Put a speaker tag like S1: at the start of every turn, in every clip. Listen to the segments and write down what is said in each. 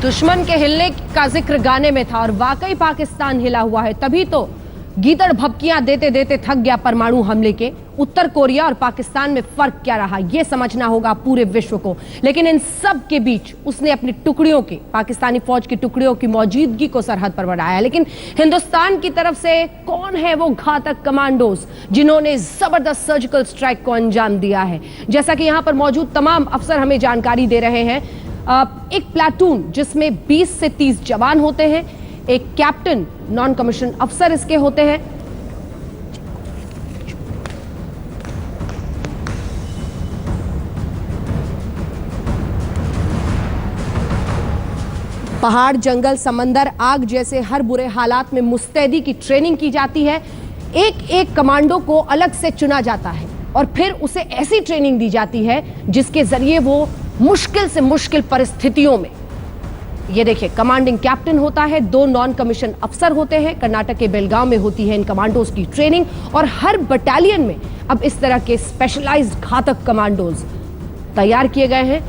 S1: दुश्मन के हिलने का जिक्र गाने में था और वाकई पाकिस्तान हिला हुआ है। तभी तो गीदड़ भपकियां देते देते थक गया परमाणु हमले के। उत्तर कोरिया और पाकिस्तान में फर्क क्या रहा, यह समझना होगा पूरे विश्व को। लेकिन इन सब के बीच उसने अपनी टुकड़ियों की, पाकिस्तानी फौज की टुकड़ियों की मौजूदगी को सरहद पर बढ़ाया। लेकिन हिंदुस्तान की तरफ से कौन है वो घातक कमांडोज जिन्होंने जबरदस्त सर्जिकल स्ट्राइक को अंजाम दिया है? जैसा कि यहां पर मौजूद तमाम अफसर हमें जानकारी दे रहे हैं, एक प्लाटून जिसमें 20 से 30 जवान होते हैं, एक कैप्टन नॉन कमीशन अफसर इसके होते हैं। पहाड़, जंगल, समंदर, आग जैसे हर बुरे हालात में मुस्तैदी की ट्रेनिंग की जाती है। एक एक कमांडो को अलग से चुना जाता है और फिर उसे ऐसी ट्रेनिंग दी जाती है जिसके जरिए वो मुश्किल से मुश्किल परिस्थितियों में, ये देखिए, कमांडिंग कैप्टन होता है, 2 नॉन कमीशन अफसर होते हैं। कर्नाटक के बेलगांव में होती है इन कमांडोज की ट्रेनिंग और हर बटालियन में अब इस तरह के स्पेशलाइज्ड घातक कमांडोज तैयार किए गए हैं।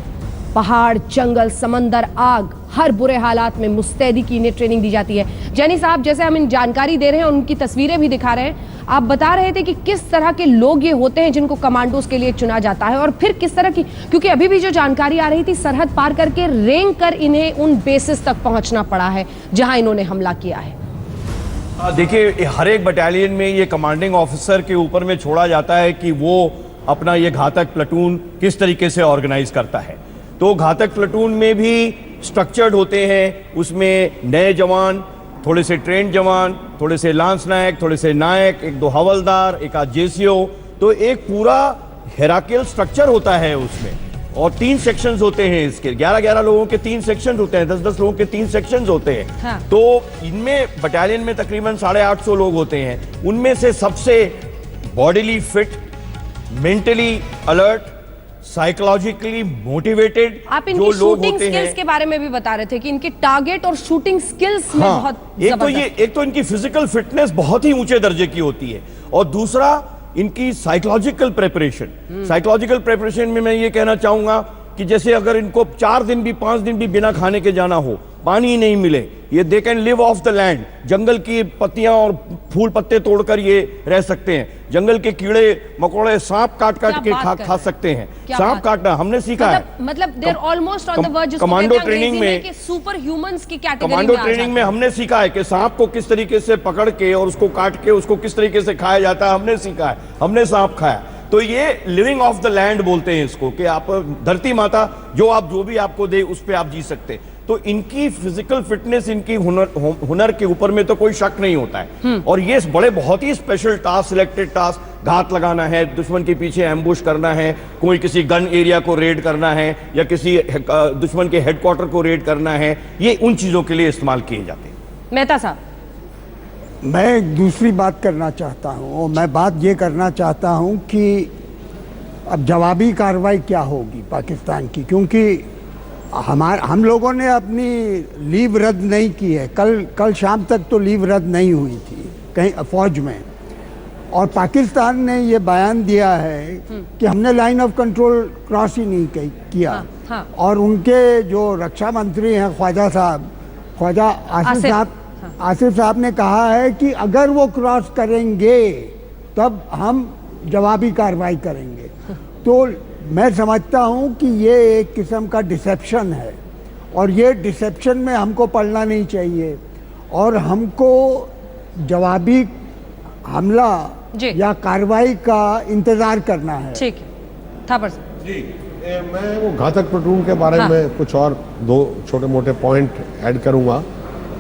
S1: पहाड़, जंगल, समंदर, आग, हर बुरे हालात में मुस्तैदी की इन्हें ट्रेनिंग दी जाती है। जैनी साहब, जैसे हम इन जानकारी दे रहे हैं, उनकी तस्वीरें भी दिखा रहे हैं, आप बता रहे थे कि किस तरह के लोग ये होते हैं जिनको कमांडोज के लिए चुना जाता है और फिर किस तरह की, क्योंकि अभी भी जो जानकारी आ रही थी, सरहद पार करके रेंग कर इन्हें उन बेसिस तक पहुंचना पड़ा है जहां इन्होंने हमला किया है।
S2: देखिए, हर एक बटालियन में ये कमांडिंग ऑफिसर के ऊपर में छोड़ा जाता है कि वो अपना ये घातक प्लाटून किस तरीके से ऑर्गेनाइज करता है। तो घातक प्लाटून में भी स्ट्रक्चर्ड होते हैं, उसमें नए जवान, थोड़े से ट्रेंड जवान, थोड़े से लांस नायक, थोड़े से नायक, 1-2 हवलदार, एक आध जेसीओ। तो एक पूरा हेराकियल स्ट्रक्चर होता है उसमें और 3 सेक्शंस होते हैं इसके। 11-11 लोगों के 3 सेक्शन होते हैं, 10-10 लोगों के 3 सेक्शंस होते हैं। हाँ। तो इनमें बटालियन में तकरीबन 850 लोग होते हैं। उनमें से सबसे bodily fit, mentally alert, psychologically motivated
S1: आप इनकी शूटिंग स्किल्स के बारे में भी बता रहे थे कि इनके टारगेट और शूटिंग स्किल्स में बहुत
S2: एक तो इनकी फिजिकल फिटनेस बहुत ही ऊंचे दर्जे की होती है और दूसरा इनकी साइकोलॉजिकल प्रेपरेशन में मैं ये कहना चाहूंगा कि जैसे अगर इनको 4 दिन भी 5 दिन भी बिना खाने के जाना हो, पानी नहीं मिले, ये they can live off the land. जंगल की पत्तियां और फूल पत्ते तोड़कर ये रह सकते हैं। जंगल के कीड़े मकोड़े, सांप काट के खा सकते हैं। सांप काटना हमने सीखा है।
S1: मतलब they are almost on the verge.
S2: Commando training में
S1: सुपर ह्यूमंस की कैटेगरी में
S2: कमांडो ट्रेनिंग में हमने सीखा है कि सांप को किस तरीके से पकड़ के और उसको काट के उसको किस तरीके से खाया जाता है, हमने सीखा है। हमने सांप खाया। तो ये लिविंग ऑफ द लैंड बोलते हैं इसको, कि आप धरती माता जो भी आपको दे उस पे आप जी सकते। तो इनकी फिजिकल फिटनेस, इनकी हुनर के ऊपर में तो कोई शक नहीं होता है। और ये बहुत ही स्पेशल टास्क, सिलेक्टेड टास्क, घात लगाना है, दुश्मन के पीछे एम्बुश करना है, कोई किसी गन एरिया को रेड करना है या किसी दुश्मन के हेडक्वार्टर को रेड करना है, ये उन चीजों के लिए इस्तेमाल किए जाते हैं।
S1: मेहता साहब,
S3: मैं एक दूसरी बात करना चाहता हूँ और मैं बात ये करना चाहता हूँ कि अब जवाबी कार्रवाई क्या होगी पाकिस्तान की, क्योंकि हम लोगों ने अपनी लीव रद्द नहीं की है। कल शाम तक तो लीव रद्द नहीं हुई थी कहीं फौज में, और पाकिस्तान ने ये बयान दिया है कि हमने लाइन ऑफ कंट्रोल क्रॉस ही नहीं किया। हाँ। और उनके जो रक्षा मंत्री हैं ख्वाजा आसिफ साहब ने कहा है कि अगर वो क्रॉस करेंगे तब हम जवाबी कार्रवाई करेंगे। तो मैं समझता हूं कि ये एक किस्म का डिसेप्शन है और ये डिसेप्शन में हमको पड़ना नहीं चाहिए और हमको जवाबी हमला या कार्रवाई का इंतजार करना है।
S1: ठीक है, थापर
S4: जी, मैं वो घातक प्लाटून के बारे में कुछ और 2 छोटे मोटे पॉइंट ऐड करूंगा।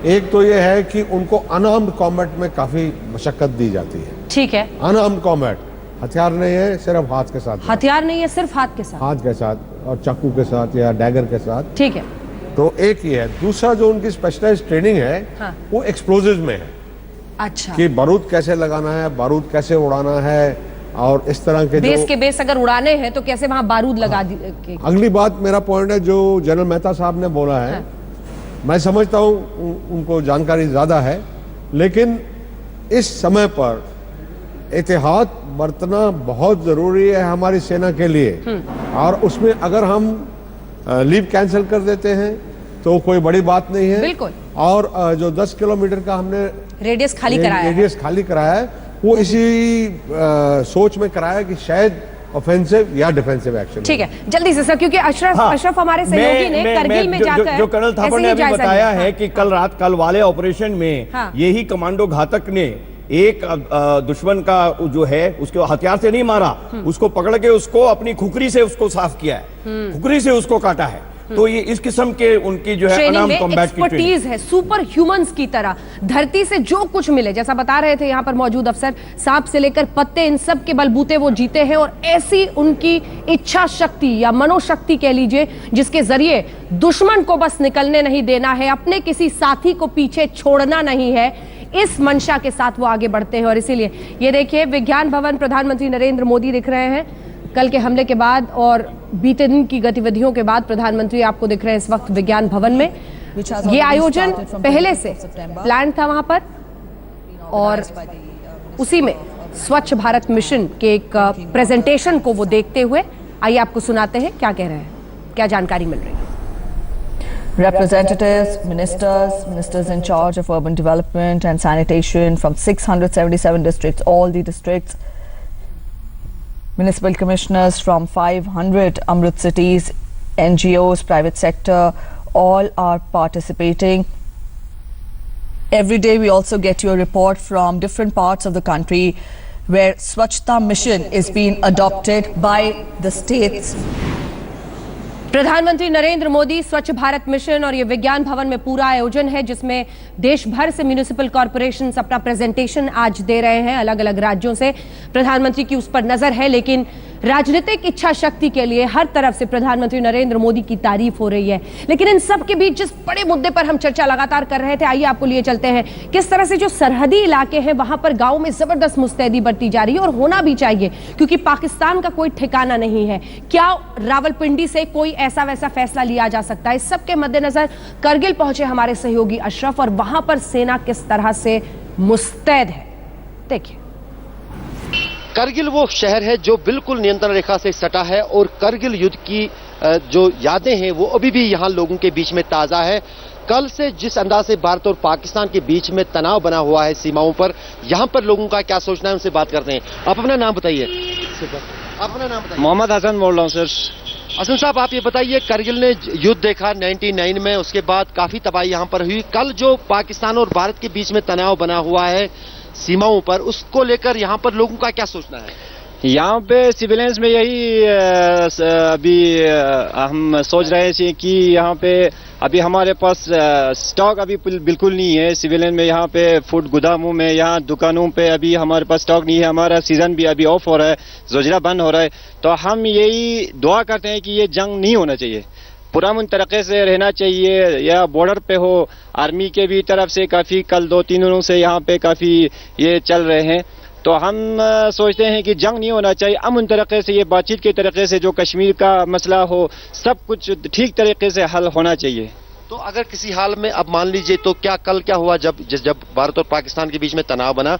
S4: एक तो ये है कि उनको अनआर्म्ड कॉम्बैट में काफी मशक्कत दी जाती है।
S1: ठीक है,
S4: अनआर्म्ड कॉम्बैट, हथियार नहीं है, सिर्फ हाथ के साथ।
S1: हथियार नहीं है, सिर्फ हाथ के साथ
S4: और चाकू के साथ या डैगर के साथ।
S1: ठीक है,
S4: तो एक ये है। दूसरा जो उनकी स्पेशलाइज्ड ट्रेनिंग है वो एक्सप्लोजिव में है।
S1: अच्छा,
S4: कि बारूद कैसे लगाना है, बारूद कैसे उड़ाना है और इस तरह के
S1: बेस अगर उड़ाने हैं तो कैसे वहां बारूद लगा दी।
S4: अगली बात मेरा पॉइंट है जो जनरल मेहता साहब ने बोला है। मैं समझता हूँ उनको जानकारी ज़्यादा है, लेकिन इस समय पर एहतियात बरतना बहुत ज़रूरी है हमारी सेना के लिए। और उसमें अगर हम लीव कैंसिल कर देते हैं, तो कोई बड़ी बात नहीं है।
S1: बिल्कुल।
S4: और जो 10 किलोमीटर का हमने
S1: रेडियस खाली कराया है।
S4: रेडियस खाली कराया है, वो इसी सोच में कराया कि शायद ऑफेंसिव या डिफेंसिव एक्शन।
S1: ठीक है, जल्दी से सर, क्योंकि अशरफ हमारे सहयोगी ने करगिल में जाकर
S2: जो कर्नल थापड़ ने अभी बताया है कि कल वाले ऑपरेशन में
S1: हाँ।
S2: यही कमांडो घातक ने एक दुश्मन का जो है उसके हथियार से नहीं मारा, उसको पकड़ के उसको अपनी खुखरी से उसको साफ किया है, खुखरी से उसको काटा है। तो ये इस किस्म के उनकी जो है अनाम कॉम्बैट की
S1: एक्सपर्टीज है, सुपर ह्यूमंस की तरह धरती से जो कुछ मिले, जैसा बता रहे थे यहाँ पर मौजूद अफसर, सांप से लेकर पत्ते, इन सब के बलबूते वो जीते हैं। और ऐसी उनकी इच्छा शक्ति या मनोशक्ति कह लीजिए, जिसके जरिए दुश्मन को बस निकलने नहीं देना है, अपने किसी साथी को पीछे छोड़ना नहीं है, इस मंशा के साथ वो आगे बढ़ते हैं। और इसीलिए ये देखिए, विज्ञान भवन, प्रधानमंत्री नरेंद्र मोदी दिख रहे हैं कल के हमले के बाद और बीते दिन की गतिविधियों के बाद। प्रधानमंत्री आपको दिख रहे हैं इस वक्त विज्ञान भवन में। ये आयोजन पहले से प्लान था वहां पर, और उसी में स्वच्छ भारत मिशन के एक प्रेजेंटेशन को वो देखते हुए, आइए आपको सुनाते हैं क्या कह रहे हैं, क्या जानकारी मिल रही है।
S5: Representatives, ministers in charge of urban development and sanitation from 677 districts, all the districts, municipal commissioners from 500 Amrit cities, NGOs, private sector, all are participating. Every day we also get your report from different parts of the country where Swachhta mission is being adopted by the states.
S1: प्रधानमंत्री नरेंद्र मोदी स्वच्छ Bharat mission और ये विज्ञान भवन में पूरा आयोजन है, जिसमें देश भर से म्युनिसिपल कॉर्पोरेशंस अपना प्रेजेंटेशन आज दे रहे हैं। अलग अलग राज्यों से प्रधानमंत्री की उस पर नजर है, लेकिन राजनीतिक इच्छा शक्ति के लिए हर तरफ से प्रधानमंत्री नरेंद्र मोदी की तारीफ हो रही है। लेकिन इन सब के बीच जिस बड़े मुद्दे पर हम चर्चा लगातार कर रहे थे, आइए आपको लिए चलते हैं किस तरह से जो सरहदी इलाके हैं वहां पर गांव में जबरदस्त मुस्तैदी बरती जा रही है, और होना भी चाहिए, क्योंकि पाकिस्तान का कोई ठिकाना नहीं है। क्या रावलपिंडी से कोई ऐसा वैसा फैसला लिया जा सकता है? इस सब के मद्देनजर करगिल पहुंचे हमारे सहयोगी अशरफ, और वहां पर सेना किस तरह से मुस्तैद है, देखिए।
S6: करगिल वो शहर है जो बिल्कुल नियंत्रण रेखा से सटा है, और करगिल युद्ध की जो यादें हैं वो अभी भी यहाँ लोगों के बीच में ताज़ा है। कल से जिस अंदाज से भारत और पाकिस्तान के बीच में तनाव बना हुआ है सीमाओं पर, यहाँ पर लोगों का क्या सोचना है, उनसे बात करते हैं। आप अपना नाम बताइए। अपना नाम बताइए।
S7: मोहम्मद हसन बोल रहा हूँ सर।
S6: हसन साहब, आप ये बताइए, करगिल ने युद्ध देखा 99 में, उसके बाद काफी तबाही यहाँ पर हुई। कल जो पाकिस्तान और भारत के बीच में तनाव बना हुआ है सीमाओं पर, उसको लेकर यहाँ पर लोगों का क्या सोचना है?
S7: यहाँ पे सिविलियंस में यही अभी हम सोच रहे थे कि यहाँ पे अभी हमारे पास स्टॉक अभी बिल्कुल नहीं है सिविलियन में। यहाँ पे फूड गोदामों में, यहाँ दुकानों पे अभी हमारे पास स्टॉक नहीं है। हमारा सीजन भी अभी ऑफ हो रहा है, जोजरा बंद हो रहा है। तो हम यही दुआ करते हैं कि ये जंग नहीं होना चाहिए, पुरअमन तरीके से रहना चाहिए। या बॉर्डर पे हो, आर्मी के भी तरफ से काफ़ी कल 2-3 दिनों से यहाँ पे काफ़ी ये चल रहे हैं। तो हम सोचते हैं कि जंग नहीं होना चाहिए, अमन तरीके से, ये बातचीत के तरीके से जो कश्मीर का मसला हो, सब कुछ ठीक तरीके से हल होना चाहिए।
S6: तो अगर किसी हाल में, अब मान लीजिए, तो क्या कल क्या हुआ, जब भारत और पाकिस्तान के बीच में तनाव बना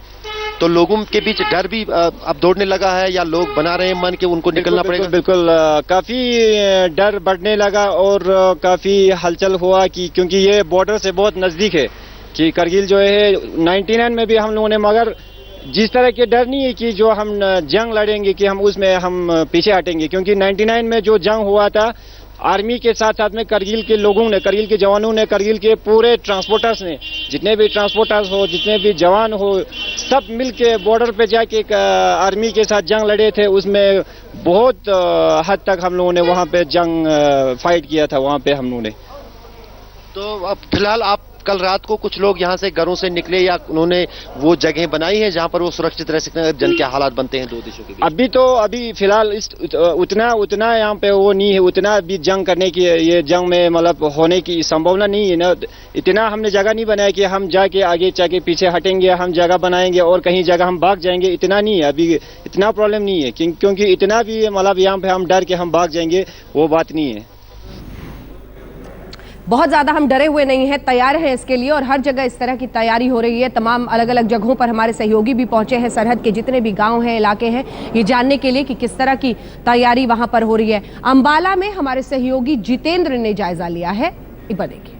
S6: तो लोगों के बीच डर भी अब दौड़ने लगा है, या लोग बना रहे हैं मन कि उनको निकलना पड़ेगा?
S7: बिल्कुल काफी डर बढ़ने लगा और काफी हलचल हुआ कि क्योंकि ये बॉर्डर से बहुत नजदीक है कि करगिल जो है 99 में भी हम लोगों ने, मगर जिस तरह के डर नहीं है कि जो हम जंग लड़ेंगे कि हम उसमें हम पीछे हटेंगे, क्योंकि 99 में जो जंग हुआ था आर्मी के साथ साथ में करगिल के लोगों ने, करगिल के जवानों ने, करगिल के पूरे ट्रांसपोर्टर्स ने, जितने भी ट्रांसपोर्टर्स हो, जितने भी जवान हो, सब मिल के बॉर्डर पे जाके आर्मी के साथ जंग लड़े थे। उसमें बहुत हद तक हम लोगों ने वहाँ पे जंग फाइट किया था वहाँ पे हम लोगों ने।
S6: तो अब फिलहाल आप कल रात को कुछ लोग यहाँ से घरों से निकले, या उन्होंने वो जगह बनाई है जहाँ पर वो सुरक्षित रह सकते हैं? जंग के हालात बनते हैं दो देशों के बीच।
S7: अभी फिलहाल उतना यहाँ पे वो नहीं है, उतना भी जंग करने की, ये जंग में मतलब होने की संभावना नहीं है ना। इतना हमने जगह नहीं बनाया कि हम जाके आगे जाके पीछे हटेंगे, हम जगह बनाएंगे और कहीं जगह हम भाग जाएंगे, इतना नहीं है अभी। इतना प्रॉब्लम नहीं है क्योंकि इतना भी मतलब यहाँ पे हम डर के हम भाग जाएंगे, वो बात नहीं है।
S1: बहुत ज्यादा हम डरे हुए नहीं हैं, तैयार हैं इसके लिए, और हर जगह इस तरह की तैयारी हो रही है। तमाम अलग अलग जगहों पर हमारे सहयोगी भी पहुंचे हैं, सरहद के जितने भी गांव हैं, इलाके हैं, ये जानने के लिए कि किस तरह की तैयारी वहां पर हो रही है। अंबाला में हमारे सहयोगी जितेंद्र ने जायजा लिया है, एक बार देखिए।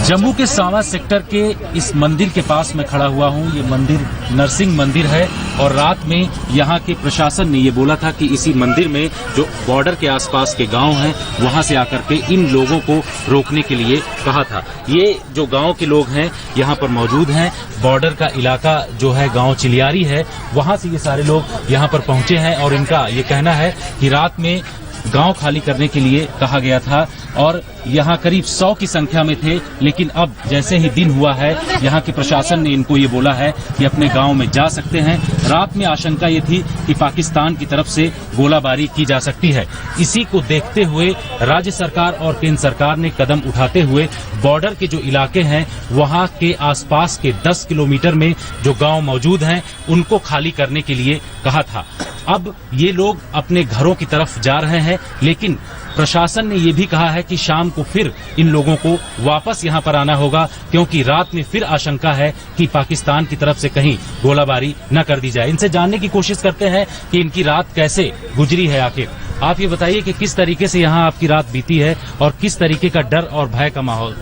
S8: जम्मू के सावा सेक्टर के इस मंदिर के पास मैं खड़ा हुआ हूं। ये मंदिर नरसिंह मंदिर है और रात में यहाँ के प्रशासन ने ये बोला था कि इसी मंदिर में जो बॉर्डर के आसपास के गांव हैं वहां से आकर के इन लोगों को रोकने के लिए कहा था। ये जो गांव के लोग हैं यहाँ पर मौजूद हैं। बॉर्डर का इलाका जो है गांव चिलियारी है, वहां से ये सारे लोग यहाँ पर पहुंचे हैं और इनका ये कहना है कि रात में गांव खाली करने के लिए कहा गया था और यहाँ करीब 100 की संख्या में थे, लेकिन अब जैसे ही दिन हुआ है यहाँ के प्रशासन ने इनको ये बोला है कि अपने गांव में जा सकते हैं। रात में आशंका ये थी कि पाकिस्तान की तरफ से गोलाबारी की जा सकती है। इसी को देखते हुए राज्य सरकार और केंद्र सरकार ने कदम उठाते हुए बॉर्डर के जो इलाके हैं वहाँ के आसपास के 10 किलोमीटर में जो गाँव मौजूद हैं उनको खाली करने के लिए कहा था। अब ये लोग अपने घरों की तरफ जा रहे हैं, लेकिन प्रशासन ने ये भी कहा है कि शाम को फिर इन लोगों को वापस यहाँ पर आना होगा, क्योंकि रात में फिर आशंका है कि पाकिस्तान की तरफ से कहीं गोलाबारी न कर दी जाए। इनसे जानने की कोशिश करते हैं कि इनकी रात कैसे गुजरी है। आखिर आप ये बताइए कि किस तरीके से यहाँ आपकी रात बीती है और किस तरीके का डर और भय का माहौल?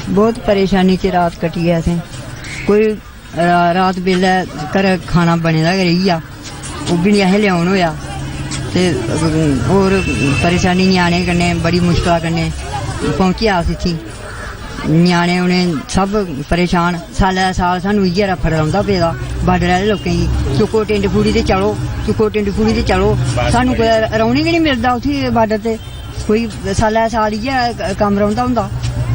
S9: बहुत परेशानी की रात कटी है। कोई रात बेल्लै घर खाना बने दा गै रेही गेआ, ओह् बी निं असें लेआउन होया ते होर परेशानी ञ्याणे कन्नै बड़ी मुश्कला कन्नै पहुंचे अस इत्थै। ञ्याणे उ'नें सब परेशान, सालै दा साल सानूं इ'यै रफड़ रौंह्दा पेदा बार्डर आह्ले लोकें गी। चुक्को टिंड फूड़ी ते चलो, चुक्को टिंड फूड़ी ते चलो, सानूं कोई रौह्ने गै निं मिलदा उत्थै बार्डर ते। कोई सालै दा साल इ'यै कम्म रौंह्दा होंदा।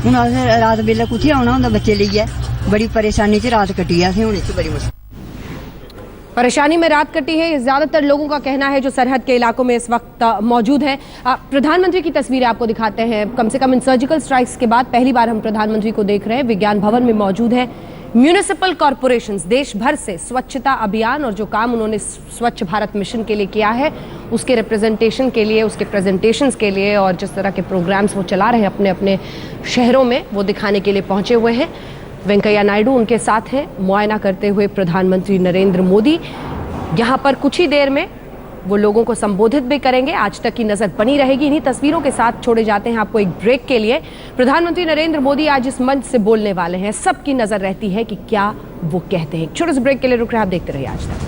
S9: हून असें रात बेल्लै कुत्थै औना होंदा बच्चे लेइयै। बड़ी परेशानी च रात कट्टी है असें हून इत्थै बड़ी मुश्कल।
S1: परेशानी में रात कटी है, ज्यादातर लोगों का कहना है जो सरहद के इलाकों में इस वक्त मौजूद हैं। प्रधानमंत्री की तस्वीरें आपको दिखाते हैं। कम से कम इन सर्जिकल स्ट्राइक्स के बाद पहली बार हम प्रधानमंत्री को देख रहे हैं। विज्ञान भवन में मौजूद है। म्यूनिसिपल कॉरपोरेशंस देश भर से स्वच्छता अभियान और जो काम उन्होंने स्वच्छ भारत मिशन के लिए किया है उसके रिप्रेजेंटेशन के लिए, उसके प्रेजेंटेशंस के लिए और जिस तरह के प्रोग्राम्स वो चला रहे हैं अपने अपने शहरों में, वो दिखाने के लिए पहुंचे हुए हैं। वेंकैया नायडू उनके साथ हैं, मुआयना करते हुए प्रधानमंत्री नरेंद्र मोदी यहाँ पर कुछ ही देर में वो लोगों को संबोधित भी करेंगे। आज तक की नजर बनी रहेगी। इन्हीं तस्वीरों के साथ छोड़े जाते हैं आपको एक ब्रेक के लिए। प्रधानमंत्री नरेंद्र मोदी आज इस मंच से बोलने वाले हैं। सबकी नजर रहती है कि क्या वो कहते हैं। छोटे से ब्रेक के लिए रुक रहे हैं, आप देखते रहिए आज तक।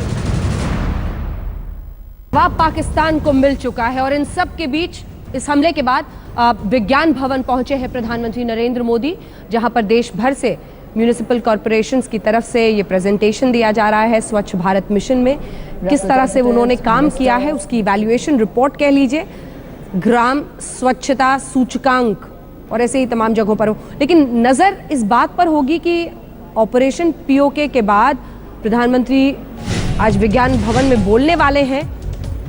S1: जवाब पाकिस्तान को मिल चुका है और इन सब के बीच इस हमले के बाद विज्ञान भवन पहुंचे हैं प्रधानमंत्री नरेंद्र मोदी, जहां पर देश भर से म्यूनिसिपल कॉरपोरेशंस की तरफ से ये प्रेजेंटेशन दिया जा रहा है स्वच्छ भारत मिशन में किस तरह से उन्होंने काम किया है, उसकी इवैल्यूएशन रिपोर्ट कह लीजिए, ग्राम स्वच्छता सूचकांक और ऐसे ही तमाम जगहों पर हो। लेकिन नज़र इस बात पर होगी कि ऑपरेशन पीओके के बाद प्रधानमंत्री आज विज्ञान भवन में बोलने वाले हैं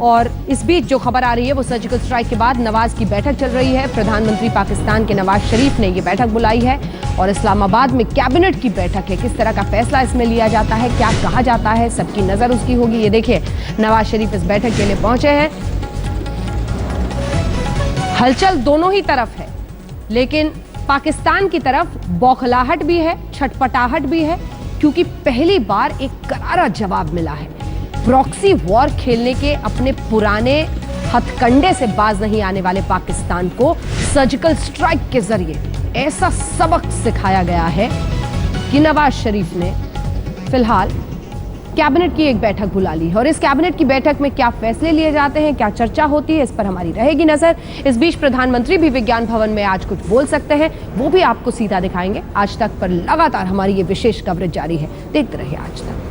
S1: और इस बीच जो खबर आ रही है वो सर्जिकल स्ट्राइक के बाद नवाज की बैठक चल रही है। प्रधानमंत्री पाकिस्तान के नवाज शरीफ ने ये बैठक बुलाई है और इस्लामाबाद में कैबिनेट की बैठक है। किस तरह का फैसला इसमें लिया जाता है, क्या कहा जाता है, सबकी नजर उसकी होगी। ये देखिए नवाज शरीफ इस बैठक के लिए पहुंचे हैं। हलचल दोनों ही तरफ है, लेकिन पाकिस्तान की तरफ बौखलाहट भी है, छटपटाहट भी है, क्योंकि पहली बार एक करारा जवाब मिला है। प्रॉक्सी वॉर खेलने के अपने पुराने हथकंडे से बाज नहीं आने वाले पाकिस्तान को सर्जिकल स्ट्राइक के जरिए ऐसा सबक सिखाया गया है कि नवाज शरीफ ने फिलहाल कैबिनेट की एक बैठक बुला ली है और इस कैबिनेट की बैठक में क्या फैसले लिए जाते हैं, क्या चर्चा होती है, इस पर हमारी रहेगी नजर। इस बीच प्रधानमंत्री भी विज्ञान भवन में आज कुछ बोल सकते हैं, वो भी आपको सीधा दिखाएंगे। आज तक पर लगातार हमारी ये विशेष कवरेज जारी है, देखते रहिए आज तक।